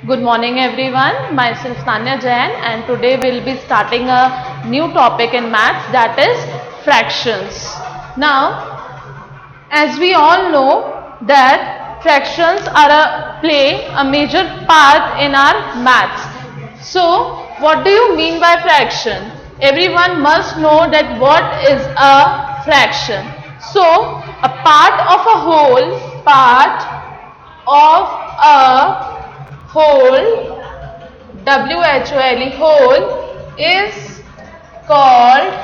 Good morning everyone, myself Tanya Jain and today we'll be starting a new topic in maths, that is fractions. Now, as we all know that fractions play a major part in our maths. So, what do you mean by fraction? Everyone must know that what is a fraction. So, a part of a whole, whole is called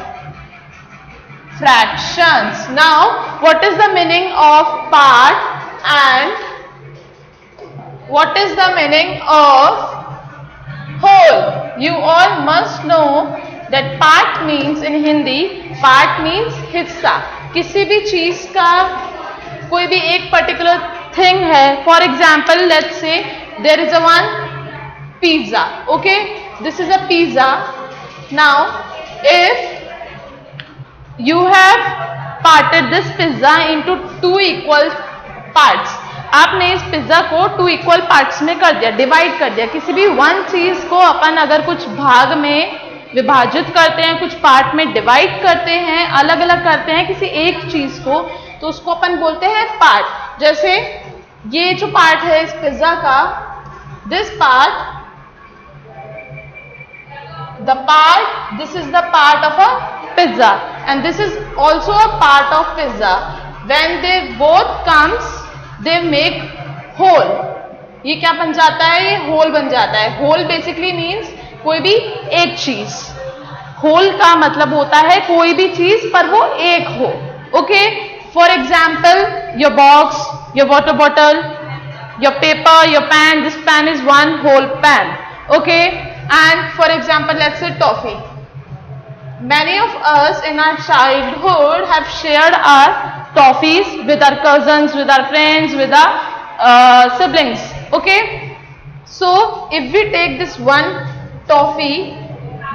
fractions. Now, what is the meaning of part and what is the meaning of whole? You all must know that part means in Hindi, part means हिस्सा. किसी भी चीज का कोई भी एक particular thing है. For example let's say there is a one pizza. Okay, this is a pizza. Now, if you have parted this pizza into two equal parts, आपने इस पिज्जा को टू इक्वल पार्ट्स में कर दिया, divide कर दिया. किसी भी वन चीज को अपन अगर कुछ भाग में विभाजित करते हैं, कुछ पार्ट में डिवाइड करते हैं, अलग अलग करते हैं किसी एक चीज को, तो उसको अपन बोलते हैं पार्ट. जैसे ये जो पार्ट है इस पिज्जा का, this part, this is the part of a pizza and this is also a part of pizza. When they both comes, they make whole. ये क्या बन जाता है? ये whole बन जाता है. Whole basically means कोई भी एक चीज. Whole का मतलब होता है कोई भी चीज पर वो एक हो. Okay? For example, your box, your water bottle, your paper, your pen. This pen is one whole pen. Okay? And for example, let's say toffee. Many of us in our childhood have shared our toffees with our cousins, with our friends, with our siblings. Okay? So, if we take this one toffee,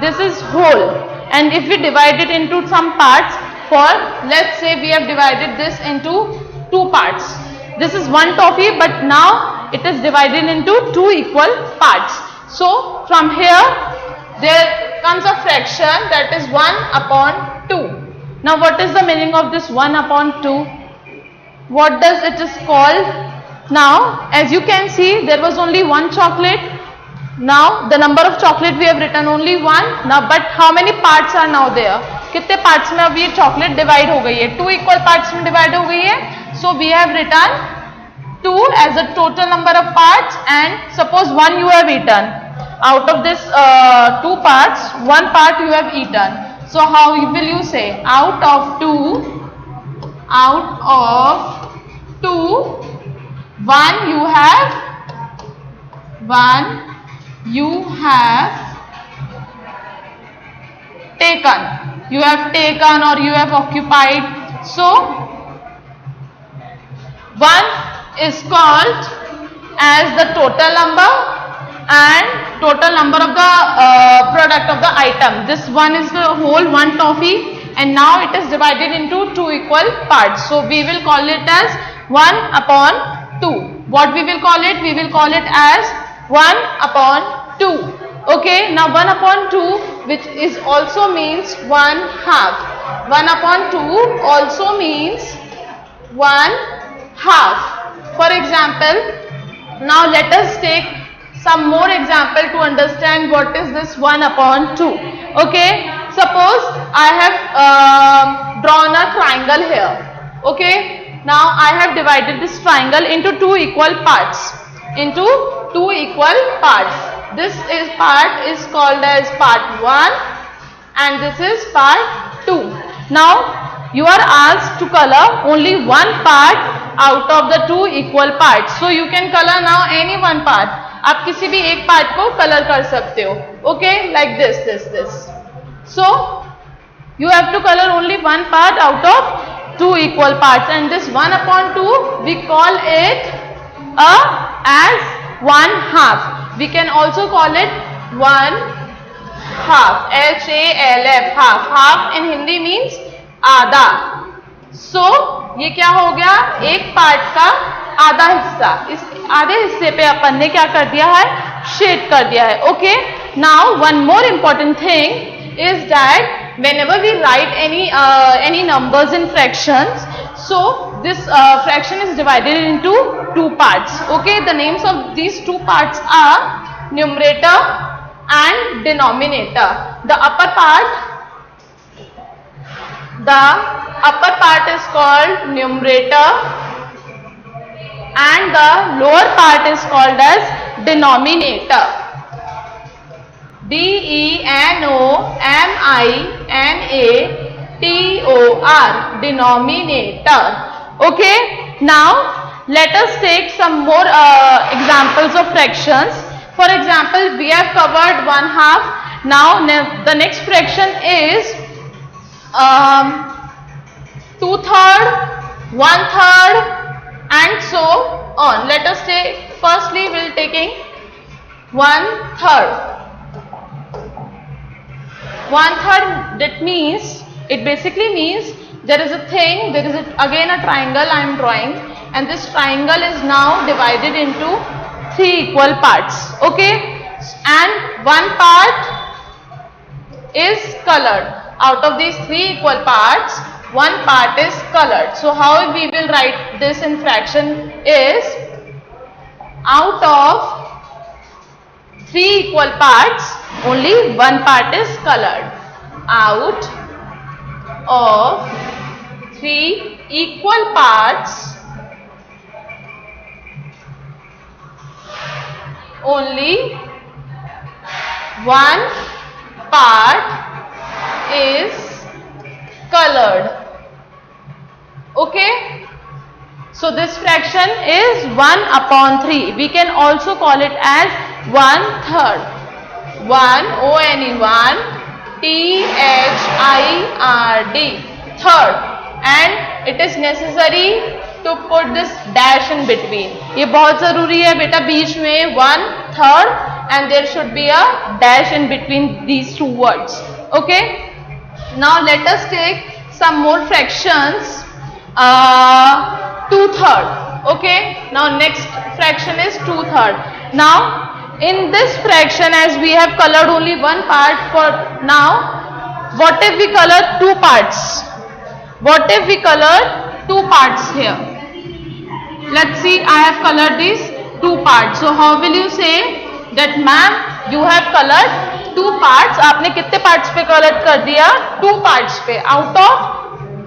this is whole. And if we divide it into some parts, for let's say we have divided this into two parts. This is one toffee, but now it is divided into two equal parts. So, from here, there comes a fraction that is 1 upon 2. Now, what is the meaning of this 1 upon 2? What does it is called? Now, as you can see, there was only one chocolate. Now, the number of chocolate we have written only 1. Now, but how many parts are now there? कितने parts में अब ये chocolate divide हो गई है? 2 equal parts में divide हो गई है. So, we have written 2 as the total number of parts, and suppose 1 you have eaten. Out of this 2 parts, 1 part you have eaten. So how will you say? Out of 2, 1 you have taken. You have taken or you have occupied. So 1 is called as the total number and total number of the product of the item. This one is the whole one toffee and now it is divided into two equal parts. So we will call it as 1 upon 2. What we will call it? We will call it as 1 upon 2. Okay, now 1 upon 2, which is also means 1 half. 1 upon 2 also means 1 half. For example, now let us take some more example to understand what is this 1 upon 2. Okay, suppose I have drawn a triangle here. Okay, now I have divided this triangle into two equal parts. This part is called as part 1 and this is part 2. Now you are asked to color only one part out of the two equal parts. So you can color now any one part. आप किसी भी एक part को colour कर सकते हो. Okay, like this. So you have to colour only one part out of two equal parts and this 1 upon 2 we call it as 1 half. We can also call it 1 half. HALF, half. Half in Hindi means आधा. So ये क्या हो गया? एक part का आधा हिस्सा. इस आधे हिस्से पे अपन ने क्या कर दिया है? शेड कर दिया है. Okay, now one more important thing is that whenever we write any numbers in fractions, so this fraction is divided into two parts. Okay, the names of these two parts are numerator and denominator. The upper part is called numerator and the lower part is called as denominator. D-E-N-O-M-I-N-A-T-O-R, denominator. Okay, now let us take some more examples of fractions. For example, we have covered 1/2. Now the next fraction is 2/3, 1/3 and so on. Let us take, firstly we will taking 1/3. 1/3, that means, it basically means there is a thing, there is again a triangle I am drawing, and this triangle is now divided into 3 equal parts. Okay, and one part is colored. Out of these 3 equal parts, one part is colored. So how we will write this in fraction is, out of 3 equal parts, only one part is colored. Out of 3 equal parts, only one part is colored. Okay, so this fraction is 1/3. We can also call it as 1/3. 1 O-N-E 1 T-H-I-R-D, third, and it is necessary to put this dash in between. ये बहुत जरूरी है बेटा, बीच में 1/3 and there should be a dash in between these two words. Okay, now let us take some more fractions. 2/3. Okay, now next fraction is 2/3. Now in this fraction, as we have colored only one part for now, what if we color two parts? What if we color two parts here? Let's see, I have colored these two parts. So how will you say that ma'am you have colored two parts? आपने कितने parts पे colored कर दिया? Two parts पे, out of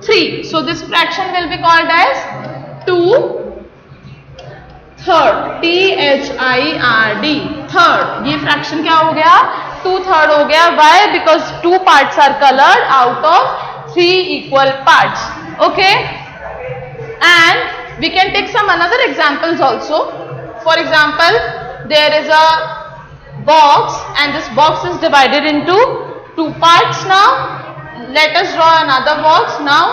3. So this fraction will be called as 2/3. T-H-I-R-D, third. ये fraction क्या हो गया? 2/3 हो गया. Why? Because two parts are colored out of 3 equal parts. Okay, and we can take some another examples also. For example, there is a box and this box is divided into 2 parts. Now let us draw another box. Now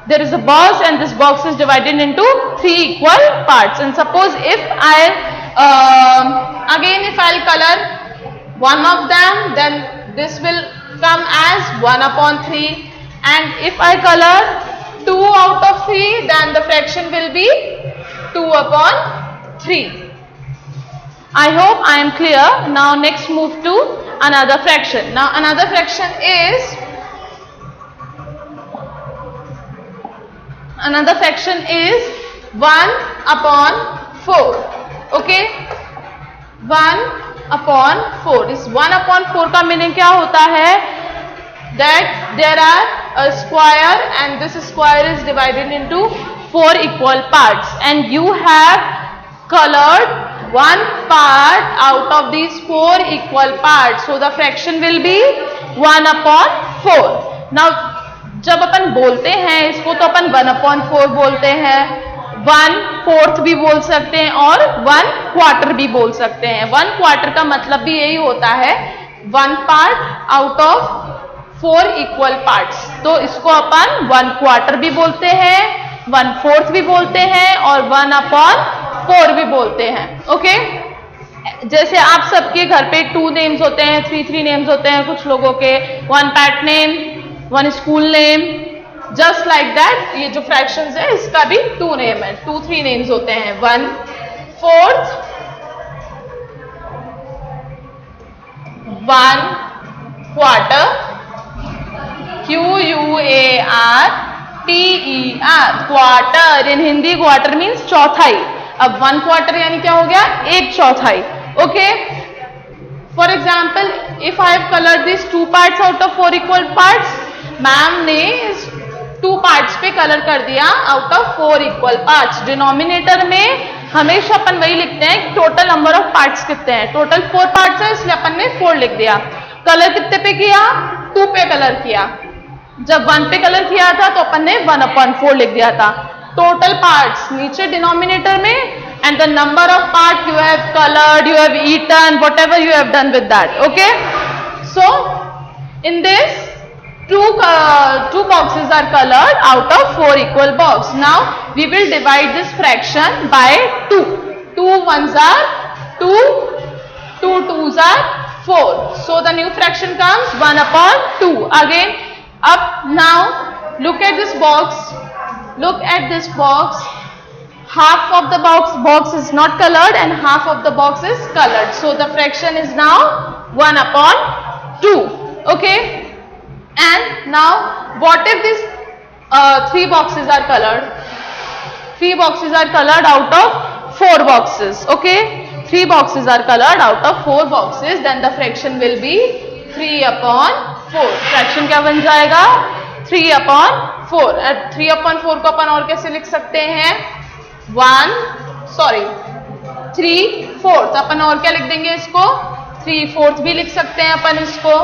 there is a box and this box is divided into 3 equal parts, and suppose if I'll color one of them, then this will come as 1/3, and if I color 2 out of 3, then the fraction will be 2/3. I hope I am clear. Now next move to another fraction. Now another fraction is 1/4. Okay, 1/4. इस 1/4 का meaning क्या होता है? That there are a square and this square is divided into 4 equal parts, and you have colored one part out of these 4 equal parts. So the fraction will be 1/4. Now जब अपन बोलते हैं इसको तो अपन 1/4 बोलते हैं, 1/4 भी बोल सकते हैं और 1/4 भी बोल सकते हैं. 1/4 का मतलब भी यही होता है, 1 part out of 4 equal parts. तो इसको अपन 1/4 भी बोलते हैं, 1/4 भी बोलते हैं और 1/4 भी बोलते हैं. ओके, जैसे आप सबके घर पे 2 नेम्स होते हैं, 3 नेम्स होते हैं कुछ लोगों के, 1 PAT name, 1 school name, just like that ये जो फ्रैक्शंस है इसका भी 2 नेम है, 2-3 नेम्स होते हैं. 1/4 1 quarter, QUARTER, क्वार्टर। इन हिंदी क्वार्टर मीन्स चौथाई। अब 1 क्वार्टर यानी क्या हो गया, एक चौथाई। Okay, for example if I have coloured this 2 parts out of 4 equal parts, ma'am ने 2 पार्ट्स पे कलर कर दिया out of 4 equal parts. Denominator में हमेशा अपन वही लिखते हैं टोटल नंबर ऑफ पार्ट्स कितने हैं। टोटल 4 पार्ट्स है इसलिए अपन ने 4 लिख दिया। कलर कितने पे किया, 2 पे कलर किया। जब 1 पे कलर किया था तो अपन ने 1/4 लिख दिया था। टोटल पार्ट्स नीचे डिनोमिनेटर में, and the number of part you have coloured, you have eaten, whatever you have done with that. Okay, so in this two boxes are colored out of 4 equal box. Now we will divide this fraction by 2. 2 ones are 2, 2 twos are 4. So the new fraction comes 1/2. Again, up now look at this box. Look at this box. Half of the box is not colored and half of the box is colored. So the fraction is now 1/2. Okay. And now what if these 3 boxes are colored? 3 boxes are colored out of 4 boxes. Okay, 3 boxes are colored out of 4 boxes. Then the fraction will be 3/4. Fraction क्या बन जाएगा, 3/4. 3/4 को अपन और कैसे लिख सकते हैं, 3/4। अपन और क्या लिख देंगे इसको, 3/4 भी लिख सकते हैं अपन इसको।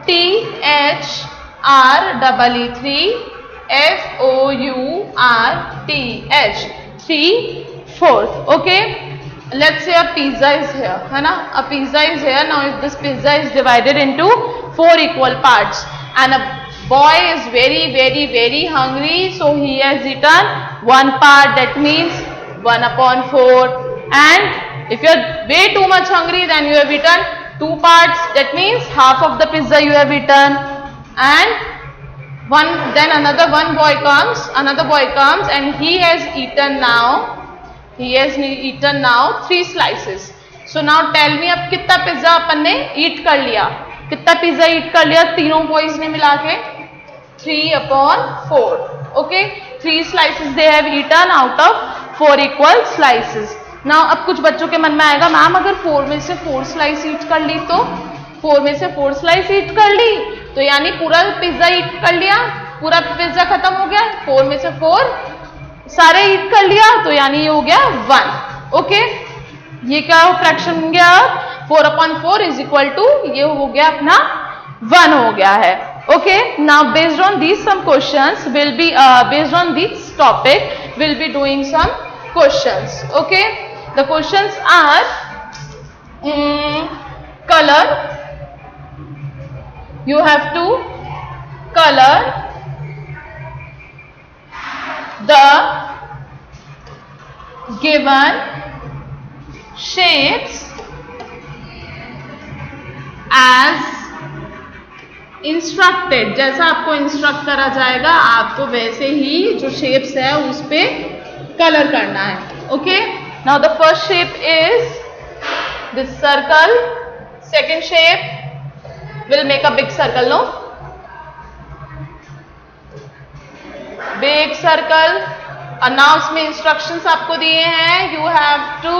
THREE3FOURTH, 3/4. Okay, let's say a pizza is here, है ना, a pizza is here. Now this pizza is divided into 4 equal parts, and a boy is very hungry, so he has eaten 1 part, that means 1/4. And if you are way too much hungry, then you have eaten 2 parts, that means half of the pizza you have eaten. And then another boy comes and he has eaten now 3 slices. So now tell me, अब कितना pizza अपन ने ईट कर लिया, कितना pizza ईट कर लिया तीनों boys ने मिला के, 3/4. Okay, 3 slices they have eaten out of 4 equal slices. Now अब कुछ बच्चों के मन में आएगा, मैम अगर 4 में से 4 स्लाइस ईट कर ली तो 4 में से 4 स्लाइस ईट कर ली तो यानी पूरा पिज्जा ईट कर लिया, पूरा पिज्जा खत्म हो गया। 4 में से 4 सारे ईट कर लिया तो यानी ये हो गया 1। ओके, ये क्या फ्रैक्शन हो गया, 4/4 इज इक्वल टू, ये हो गया अपना 1 हो गया है। Okay, now based on these some questions will be based on this topic will be doing some questions. Okay, the questions are color. You have to color the given shapes as instructed. जैसा आपको instruct करा जाएगा आपको वैसे ही जो shapes है उस पे कलर करना है। Okay, now the first shape is this circle, second shape will make a big circle, no, big circle. और नाउ इसमें इंस्ट्रक्शंस आपको दिए हैं, you have to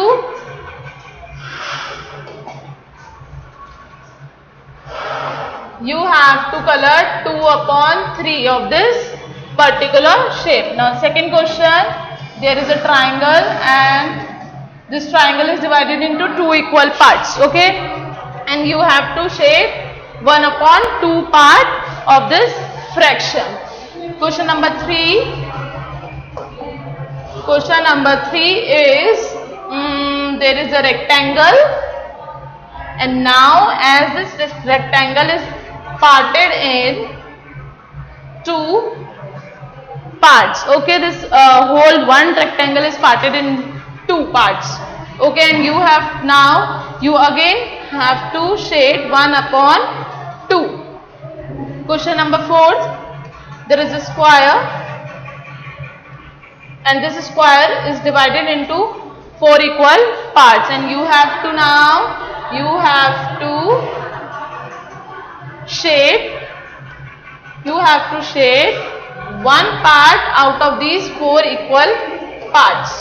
colour 2/3 of this particular shape. Now second question, there is a triangle and this triangle is divided into 2 equal parts. Okay, and you have to shape 1/2 part of this fraction. Question number 3 is there is a rectangle, and now as this rectangle is parted in 2 parts. Okay, this whole one rectangle is parted in 2 parts. Okay, and you again have to shade 1/2. Question number 4, there is a square and this square is divided into 4 equal parts, and you have to shade one part out of these 4 equal parts.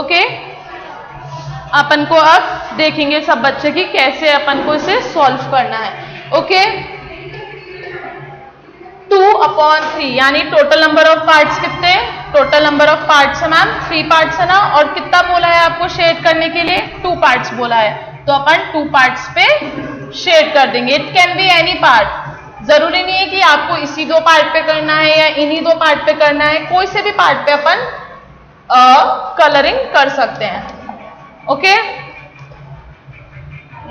Okay, अपन को अब देखेंगे सब बच्चे की कैसे अपन को इसे solve करना है. ओके, 2/3 यानी टोटल नंबर ऑफ पार्ट्स कितने? टोटल नंबर ऑफ पार्ट्स है मैम 3 पार्ट्स है ना, और कितना बोला है आपको शेड करने के लिए? 2 पार्ट्स बोला है, तो अपन 2 पार्ट्स पे शेड कर देंगे. It can be any part, जरूरी नहीं है कि आपको इसी 2 पार्ट पे करना है या इन्हीं 2 पार्ट पे करना है, कोई से भी पार्ट पे अपन कलरिंग कर सकते हैं. Okay,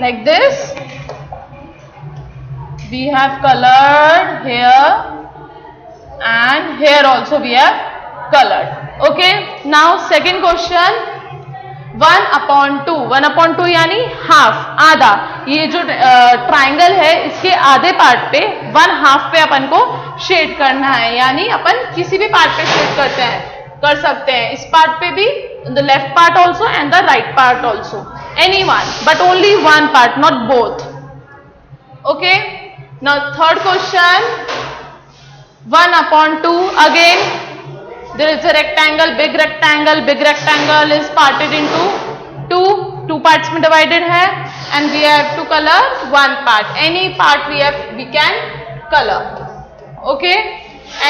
like this we have colored here and here also we have colored. Okay, now second question, 1/2. 1/2 यानी हाफ, आधा. ये जो ट्राइंगल है इसके आधे पार्ट पे 1/2 पे अपन को शेड करना है, यानी अपन किसी भी पार्ट पे शेड कर सकते हैं. इस पार्ट पे भी, the left part also and the right part also, any one, but only one part, not both. Okay, now third question, 1/2. Again there is a rectangle, big rectangle is parted into two parts में divided है, and we have to color one part. Any part we can color. Okay,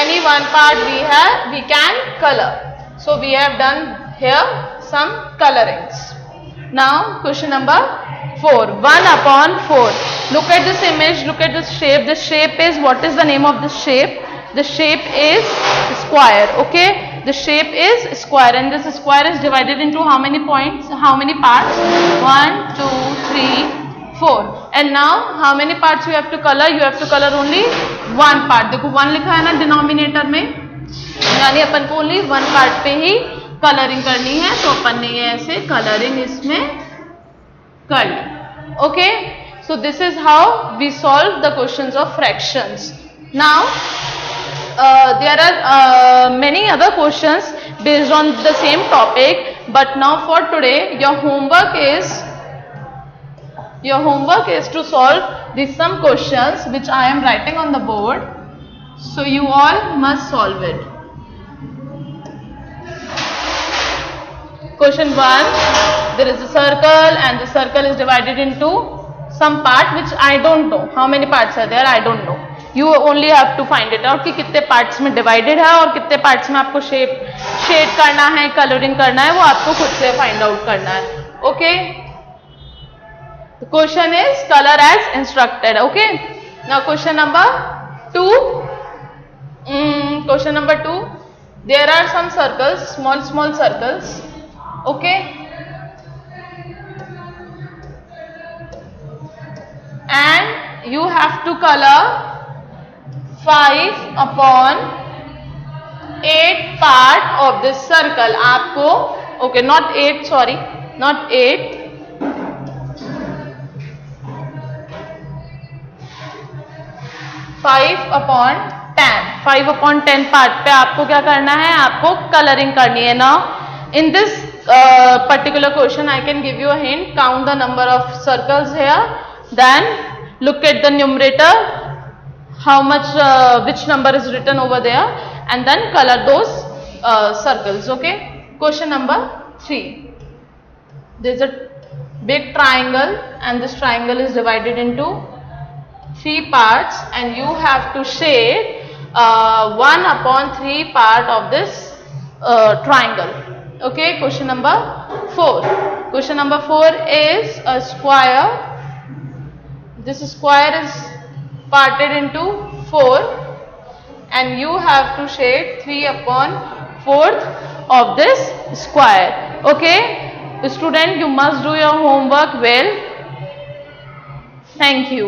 any one part we can color. So we have done here some colorings. Now question number 4, 1/4. Look at this image, look at this shape. This shape is, what is the name of this shape? The shape is square. Okay, the shape is square, and this square is divided into how many points, how many parts? 1 2 3 4. And now how many parts you have to color? You have to color only one part. देखो 1 लिखा है ना denominator में, यानी अपन को only 1 part पे ही colouring करनी है, तो अपन ने ये ऐसे कलरिंग इसमें कर ली. Okay, so this is how we solve the questions of fractions. Now there are many other questions based on the same topic, but now for today your homework is to solve these some questions which I am writing on the board, so you all must solve it. Question 1, there is a circle and the circle is divided into some part which I don't know. How many parts are there? I don't know. You only have to find it out कि कितने parts में divided है और कितने parts में आपको shade करना है, coloring करना है, वो आपको खुद से find out करना है. Okay? The question is color as instructed. Okay? Now question number 2. Question number 2. There are some circles, small circles. Okay, and you have to color 5/8 part of this circle. आपको, okay, not 8, sorry, not 8, 5/10. 5/10 part पे आपको क्या करना है? आपको colouring करनी है. Now in this particular question I can give you a hint. Count the number of circles here, then look at the numerator, how much which number is written over there, and then color those circles. Okay, question number 3. There is a big triangle and this triangle is divided into 3 parts, and you have to shade 1/3 part of this triangle. Okay, question number 4. Question number 4 is a square. This square is parted into 4, and you have to shade 3/4 of this square. Okay, student, you must do your homework well. Thank you.